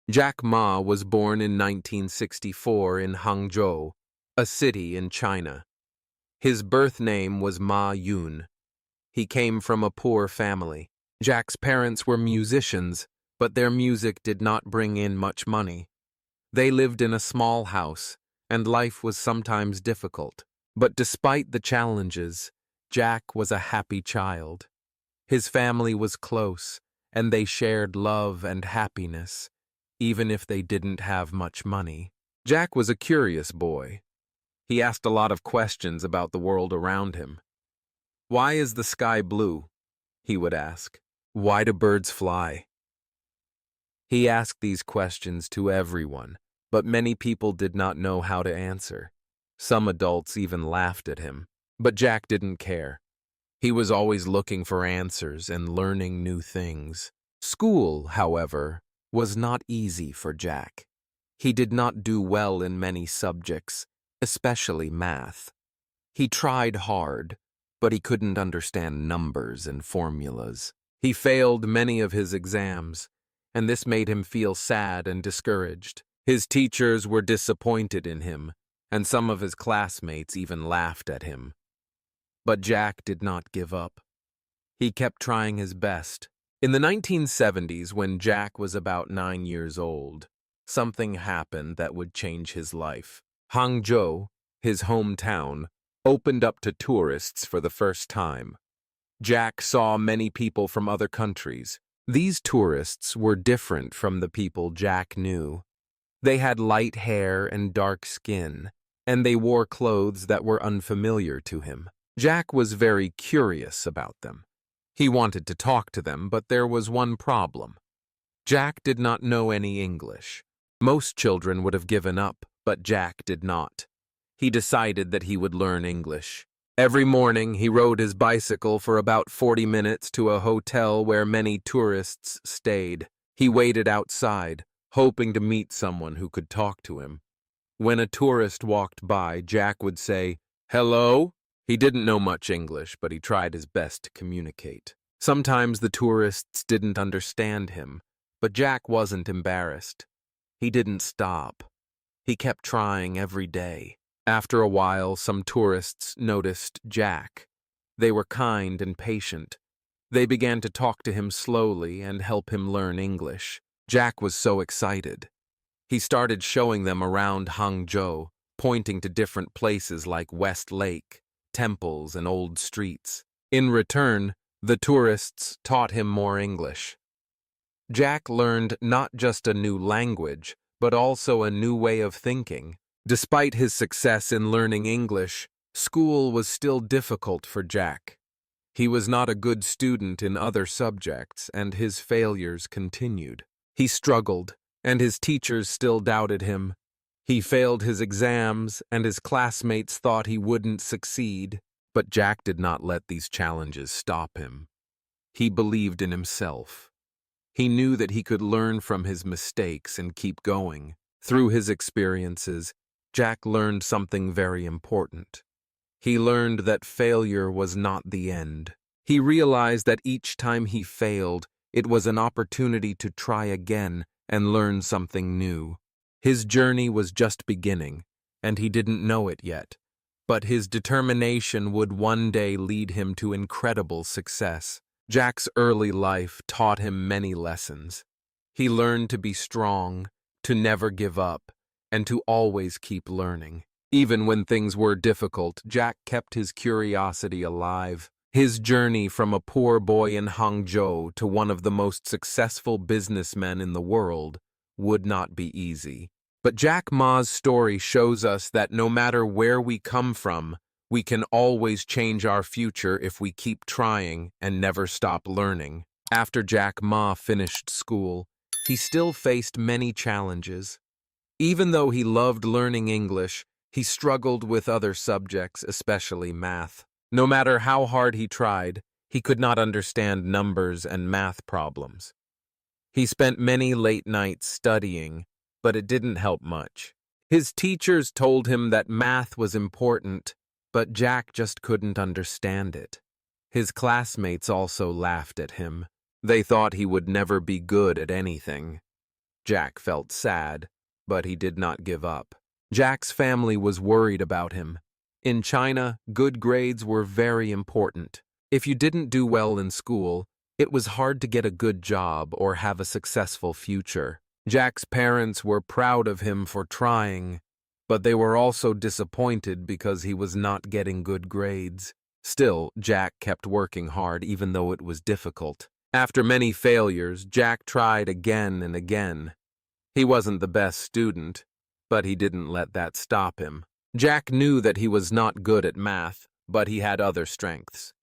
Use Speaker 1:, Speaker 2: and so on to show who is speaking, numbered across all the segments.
Speaker 1: Jack Ma was born in 1964 in Hangzhou, a city in China. His birth name was Ma Yun. He came from a poor family. Jack's parents were musicians, but their music did not bring in much money. They lived in a small house, and life was sometimes difficult. But despite the challenges, Jack was a happy child. His family was close, and they shared love and happiness, even if they didn't have much money. Jack was a curious boy. He asked a lot of questions about the world around him. "Why is the sky blue?" he would ask. "Why do birds fly?" He asked these questions to everyone, but many people did not know how to answer. Some adults even laughed at him, but Jack didn't care. He was always looking for answers and learning new things. School, however, was not easy for Jack. He did not do well in many subjects, especially math. He tried hard, but he couldn't understand numbers and formulas. He failed many of his exams, and this made him feel sad and discouraged. His teachers were disappointed in him, and some of his classmates even laughed at him. But Jack did not give up. He kept trying his best. In the 1970s, when Jack was about 9 years old, something happened that would change his life. Hangzhou, his hometown, opened up to tourists for the first time. Jack saw many people from other countries. These tourists were different from the people Jack knew. They had light hair and dark skin, and they wore clothes that were unfamiliar to him. Jack was very curious about them. He wanted to talk to them, but there was one problem. Jack did not know any English. Most children would have given up, but Jack did not. He decided that he would learn English. Every morning, he rode his bicycle for about 40 minutes to a hotel where many tourists stayed. He waited outside, hoping to meet someone who could talk to him. When a tourist walked by, Jack would say, "Hello?" He didn't know much English, but he tried his best to communicate. Sometimes the tourists didn't understand him, but Jack wasn't embarrassed. He didn't stop. He kept trying every day. After a while, some tourists noticed Jack. They were kind and patient. They began to talk to him slowly and help him learn English. Jack was so excited. He started showing them around Hangzhou, pointing to different places like West Lake, temples, and old streets. In return, the tourists taught him more English. Jack learned not just a new language, but also a new way of thinking. Despite his success in learning English, school was still difficult for Jack. He was not a good student in other subjects, and his failures continued. He struggled, and his teachers still doubted him. He failed his exams, and his classmates thought he wouldn't succeed. But Jack did not let these challenges stop him. He believed in himself. He knew that he could learn from his mistakes and keep going. Through his experiences, Jack learned something very important. He learned that failure was not the end. He realized that each time he failed, it was an opportunity to try again and learn something new. His journey was just beginning, and he didn't know it yet, but his determination would one day lead him to incredible success. Jack's early life taught him many lessons. He learned to be strong, to never give up, and to always keep learning. Even when things were difficult, Jack kept his curiosity alive. His journey from a poor boy in Hangzhou to one of the most successful businessmen in the world would not be easy. But Jack Ma's story shows us that no matter where we come from, we can always change our future if we keep trying and never stop learning. After Jack Ma finished school, he still faced many challenges. Even though he loved learning English, he struggled with other subjects, especially math. No matter how hard he tried, he could not understand numbers and math problems. He spent many late nights studying, but it didn't help much. His teachers told him that math was important, but Jack just couldn't understand it. His classmates also laughed at him. They thought he would never be good at anything. Jack felt sad, but he did not give up. Jack's family was worried about him. In China, good grades were very important. If you didn't do well in school, it was hard to get a good job or have a successful future. Jack's parents were proud of him for trying, but they were also disappointed because he was not getting good grades. Still, Jack kept working hard even though it was difficult. After many failures, Jack tried again and again. He wasn't the best student, but he didn't let that stop him. Jack knew that he was not good at math, but he had other strengths.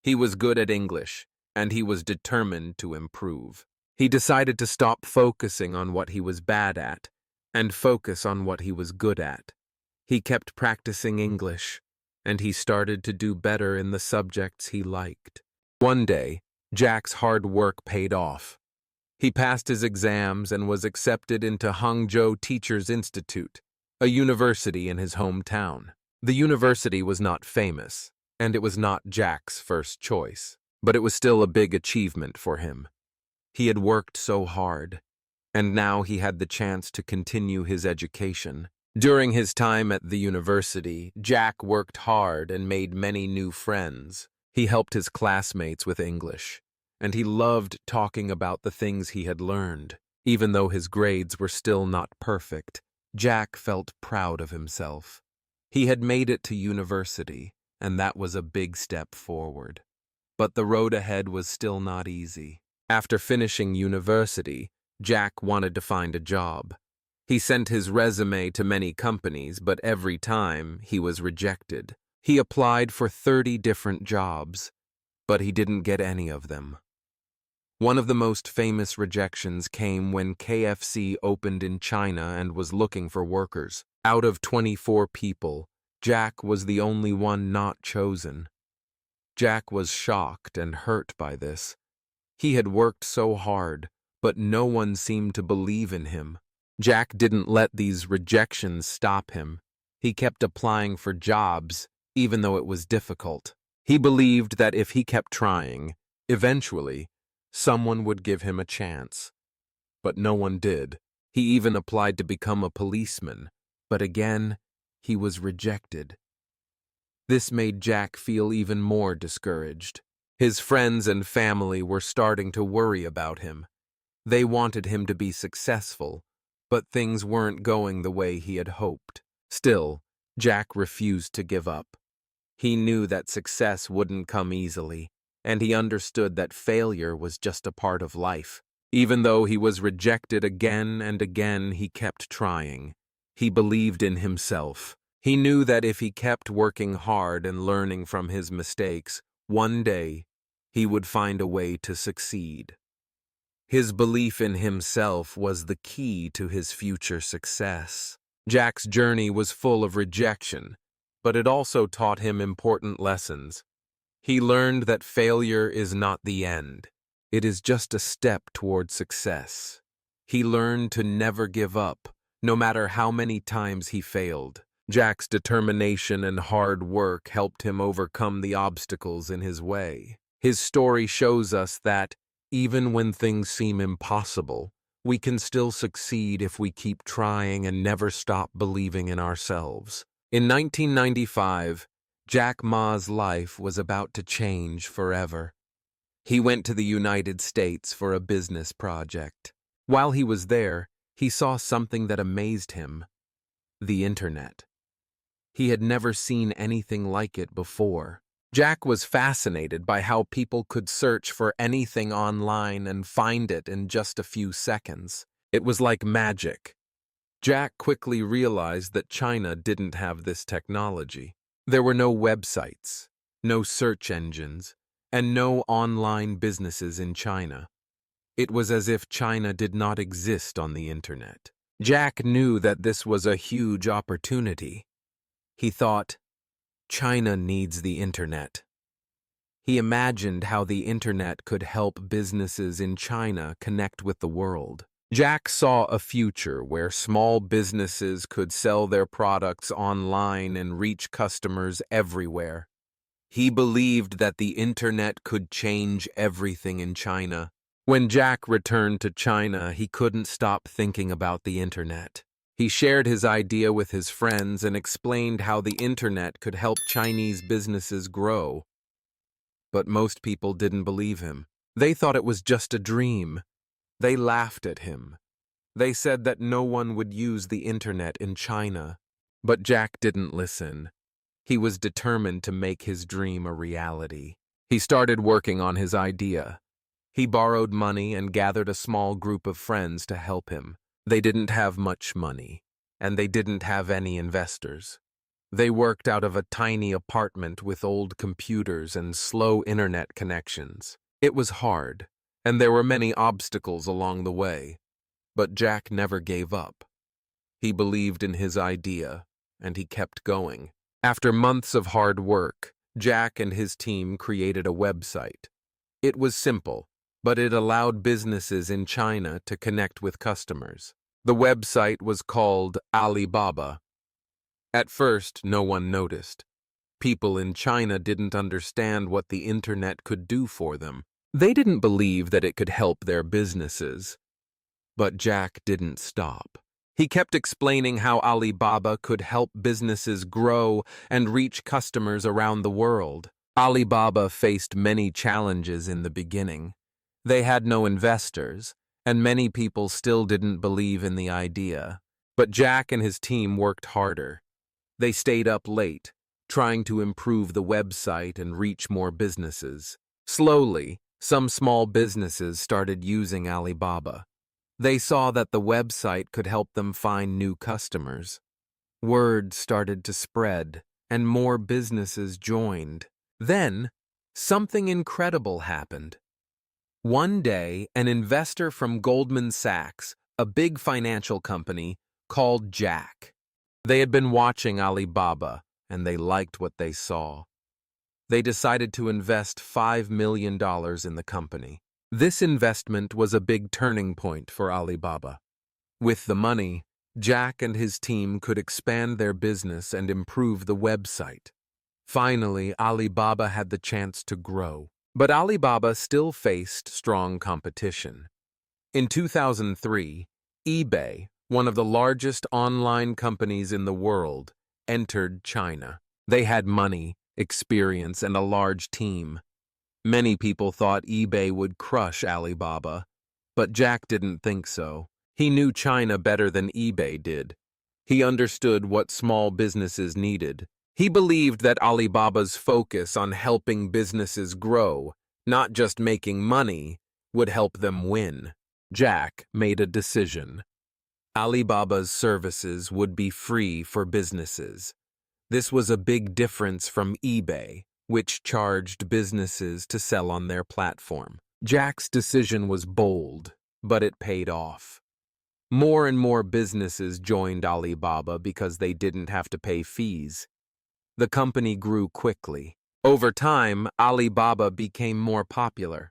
Speaker 1: He was good at English, and he was determined to improve. He decided to stop focusing on what he was bad at and focus on what he was good at. He kept practicing English, and he started to do better in the subjects he liked. One day, Jack's hard work paid off. He passed his exams and was accepted into Hangzhou Teachers Institute, a university in his hometown. The university was not famous, and it was not Jack's first choice, but it was still a big achievement for him. He had worked so hard, and now he had the chance to continue his education. During his time at the university, Jack worked hard and made many new friends. He helped his classmates with English, and he loved talking about the things he had learned. Even though his grades were still not perfect, Jack felt proud of himself. He had made it to university, and that was a big step forward. But the road ahead was still not easy. After finishing university, Jack wanted to find a job. He sent his resume to many companies, but every time he was rejected. He applied for 30 different jobs, but he didn't get any of them. One of the most famous rejections came when KFC opened in China and was looking for workers. Out of 24 people, Jack was the only one not chosen. Jack was shocked and hurt by this. He had worked so hard, but no one seemed to believe in him. Jack didn't let these rejections stop him. He kept applying for jobs, even though it was difficult. He believed that if he kept trying, eventually, someone would give him a chance. But no one did. He even applied to become a policeman, but again, he was rejected. This made Jack feel even more discouraged. His friends and family were starting to worry about him. They wanted him to be successful, but things weren't going the way he had hoped. Still, Jack refused to give up. He knew that success wouldn't come easily, and he understood that failure was just a part of life. Even though he was rejected again and again, he kept trying. He believed in himself. He knew that if he kept working hard and learning from his mistakes, one day he would find a way to succeed. His belief in himself was the key to his future success. Jack's journey was full of rejection, but it also taught him important lessons. He learned that failure is not the end. It is just a step toward success. He learned to never give up, no matter how many times he failed. Jack's determination and hard work helped him overcome the obstacles in his way. His story shows us that, even when things seem impossible, we can still succeed if we keep trying and never stop believing in ourselves. In 1995, Jack Ma's life was about to change forever. He went to the United States for a business project. While he was there, he saw something that amazed him: the internet. He had never seen anything like it before. Jack was fascinated by how people could search for anything online and find it in just a few seconds. It was like magic. Jack quickly realized that China didn't have this technology. There were no websites, no search engines, and no online businesses in China. It was as if China did not exist on the internet. Jack knew that this was a huge opportunity. He thought, China needs the internet. He imagined how the internet could help businesses in China connect with the world. Jack saw a future where small businesses could sell their products online and reach customers everywhere. He believed that the internet could change everything in China. When Jack returned to China, he couldn't stop thinking about the internet. He shared his idea with his friends and explained how the internet could help Chinese businesses grow. But most people didn't believe him. They thought it was just a dream. They laughed at him. They said that no one would use the internet in China. But Jack didn't listen. He was determined to make his dream a reality. He started working on his idea. He borrowed money and gathered a small group of friends to help him. They didn't have much money, and they didn't have any investors. They worked out of a tiny apartment with old computers and slow internet connections. It was hard, and there were many obstacles along the way. But Jack never gave up. He believed in his idea, and he kept going. After months of hard work, Jack and his team created a website. It was simple, but it allowed businesses in China to connect with customers. The website was called Alibaba. At first, no one noticed. People in China didn't understand what the internet could do for them. They didn't believe that it could help their businesses. But Jack didn't stop. He kept explaining how Alibaba could help businesses grow and reach customers around the world. Alibaba faced many challenges in the beginning. They had no investors, and many people still didn't believe in the idea. But Jack and his team worked harder. They stayed up late, trying to improve the website and reach more businesses. Slowly, some small businesses started using Alibaba. They saw that the website could help them find new customers. Word started to spread, and more businesses joined. Then, something incredible happened. One day, an investor from Goldman Sachs, a big financial company, called Jack. They had been watching Alibaba, and they liked what they saw. They decided to invest $5 million in the company. This investment was a big turning point for Alibaba. With the money, Jack and his team could expand their business and improve the website. Finally, Alibaba had the chance to grow. But Alibaba still faced strong competition. In 2003, eBay, one of the largest online companies in the world, entered China. They had money, experience, and a large team. Many people thought eBay would crush Alibaba, but Jack didn't think so. He knew China better than eBay did. He understood what small businesses needed. He believed that Alibaba's focus on helping businesses grow, not just making money, would help them win. Jack made a decision. Alibaba's services would be free for businesses. This was a big difference from eBay, which charged businesses to sell on their platform. Jack's decision was bold, but it paid off. More and more businesses joined Alibaba because they didn't have to pay fees. The company grew quickly. Over time, Alibaba became more popular.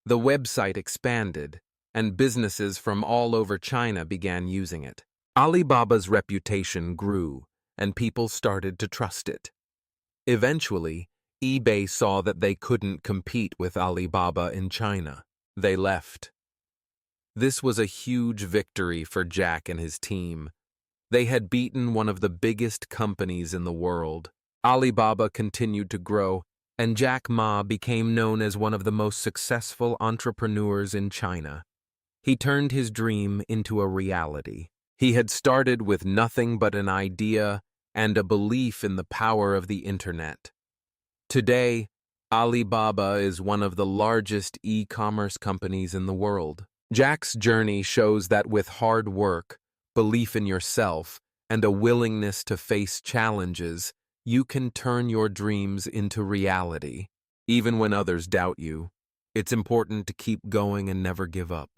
Speaker 1: The website expanded, and businesses from all over China began using it. Alibaba's reputation grew, and people started to trust it. Eventually, eBay saw that they couldn't compete with Alibaba in China. They left. This was a huge victory for Jack and his team. They had beaten one of the biggest companies in the world. Alibaba continued to grow, and Jack Ma became known as one of the most successful entrepreneurs in China. He turned his dream into a reality. He had started with nothing but an idea and a belief in the power of the internet. Today, Alibaba is one of the largest e-commerce companies in the world. Jack's journey shows that with hard work, belief in yourself, and a willingness to face challenges, you can turn your dreams into reality. Even when others doubt you, it's important to keep going and never give up.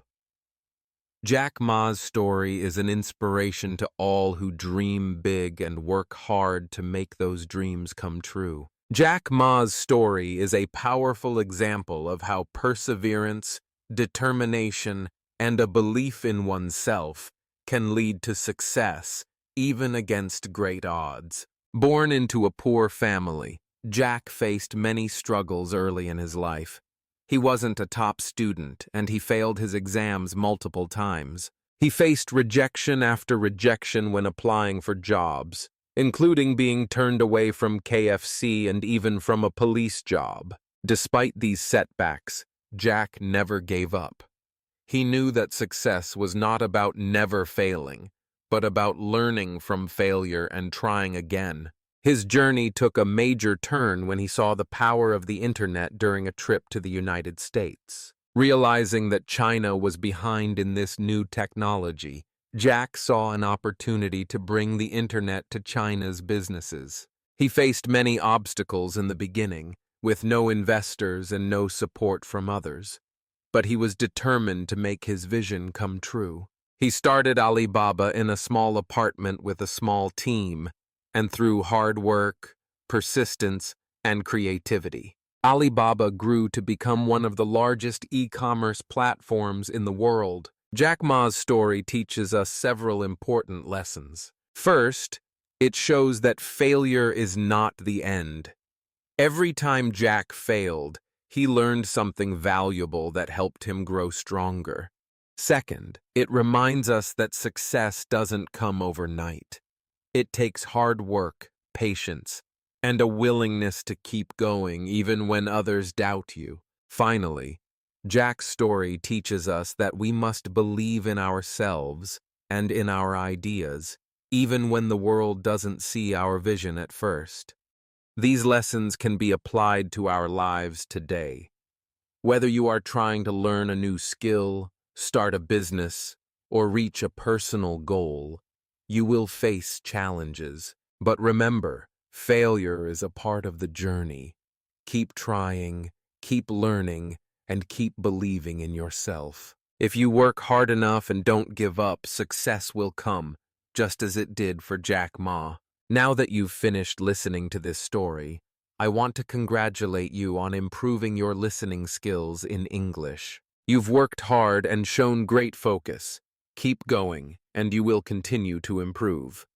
Speaker 1: Jack Ma's story is an inspiration to all who dream big and work hard to make those dreams come true. Jack Ma's story is a powerful example of how perseverance, determination, and a belief in oneself can lead to success, even against great odds. Born into a poor family, Jack faced many struggles early in his life. He wasn't a top student, and he failed his exams multiple times. He faced rejection after rejection when applying for jobs, including being turned away from KFC and even from a police job. Despite these setbacks, Jack never gave up. He knew that success was not about never failing, but about learning from failure and trying again. His journey took a major turn when he saw the power of the internet during a trip to the United States. Realizing that China was behind in this new technology, Jack saw an opportunity to bring the internet to China's businesses. He faced many obstacles in the beginning, with no investors and no support from others. But he was determined to make his vision come true. He started Alibaba in a small apartment with a small team, and through hard work, persistence, and creativity, Alibaba grew to become one of the largest e-commerce platforms in the world. Jack Ma's story teaches us several important lessons. First, it shows that failure is not the end. Every time Jack failed, he learned something valuable that helped him grow stronger. Second, it reminds us that success doesn't come overnight. It takes hard work, patience, and a willingness to keep going even when others doubt you. Finally, Jack's story teaches us that we must believe in ourselves and in our ideas, even when the world doesn't see our vision at first. These lessons can be applied to our lives today. Whether you are trying to learn a new skill, start a business, or reach a personal goal, you will face challenges. But remember, failure is a part of the journey. Keep trying, keep learning, and keep believing in yourself. If you work hard enough and don't give up, success will come, just as it did for Jack Ma. Now that you've finished listening to this story, I want to congratulate you on improving your listening skills in English. You've worked hard and shown great focus. Keep going, and you will continue to improve.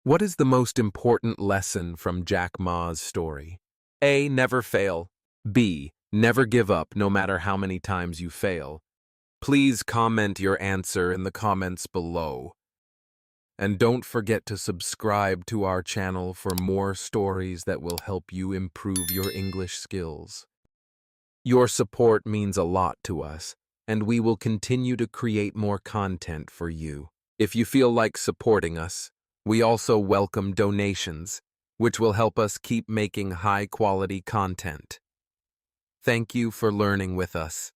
Speaker 1: What is the most important lesson from Jack Ma's story? A. Never fail. B. Never give up no matter how many times you fail. Please comment your answer in the comments below. And don't forget to subscribe to our channel for more stories that will help you improve your English skills. Your support means a lot to us, and we will continue to create more content for you. If you feel like supporting us, we also welcome donations, which will help us keep making high-quality content. Thank you for learning with us.